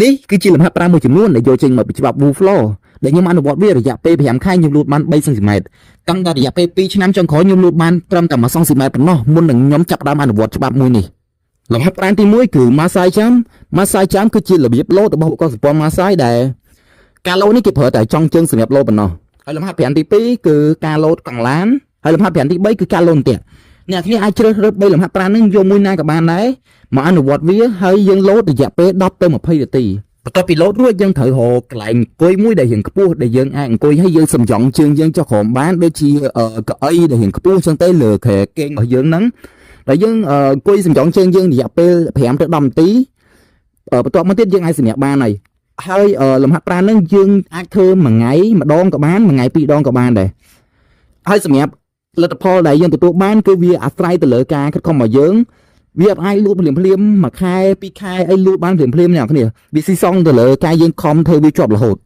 នេះគឺជាលំហាត់ប្រាំមួយចំនួនដែលយកចេញមកពីច្បាប់ Wu Flow ដែលខ្ញុំអនុវត្តវារយៈពេល5ខែខ្ញុំលូតបាន3សង់ទីម៉ែត្រតាំងតែរយៈពេល2ឆ្នាំចុងក្រោយខ្ញុំលូតបានត្រឹមតែ1សង់ទីម៉ែត្រប៉ុណ្ណោះមុននឹងខ្ញុំចាប់ផ្ដើមអនុវត្តច្បាប់មួយនេះលំហាត់ប្រាំទី1គឺ Massage Jump Massage Jump គឺជារបៀបលោតរបស់ឧបករណ៍សម្ព័ន្ធ Massage ដែលការលោតនេះគេប្រើតែចុងជើងសម្រាប់លោតប៉ុណ្ណោះហើយលំហាត់ប្រាំទី2គឺការលោតកង់ឡានហើយលំហាត់ប្រាំទី3គឺការលោតអន្ទាក់អ្នកគ្នាអាចជ្រើសរើស3លំហាត់ប្រាំនេះយកមួយណាក៏បានដែរមកអនុវត្តវាហើយយើងលោតរយៈពេល10ទៅ20នាទីបន្ទាប់ពីលោតរួចយើងត្រូវរកកន្លែងអង្គុយមួយដែលរៀងខ្ពស់ដែលយើងអាចអង្គុយហើយយើងសំយ៉ងជើងយើងចុះក្រោមបានដូចជាកៅអីដែលរៀងខ្ពស់ចឹងទៅលើក្រែគេងរបស់យើងហ្នឹងដែលយើងអង្គុយសំយ៉ងជើងយើងរយៈពេល5ទៅ10នាទីបន្ទាប់មកទៀតយើងអាចសម្រាកបានហើយលំហាត់ប្រាណហ្នឹងយើងអាចធ្វើមួយថ្ងៃម្ដងក៏បានមួយថ្ងៃពីរដងក៏បានដែរហើយសម្រាប់លទ្ធផលដែលយើងទទួលបានគឺវាអាស្រ័យទៅលើការខិតខំរបស់យើងវាអាចលូតភ្លាមមួយខែពីរខែអីលូតបានភ្លាមអ្នកនរគ្នាវាស៊ីសងទៅលើការយើងខំធ្វើវាជាប់រហូត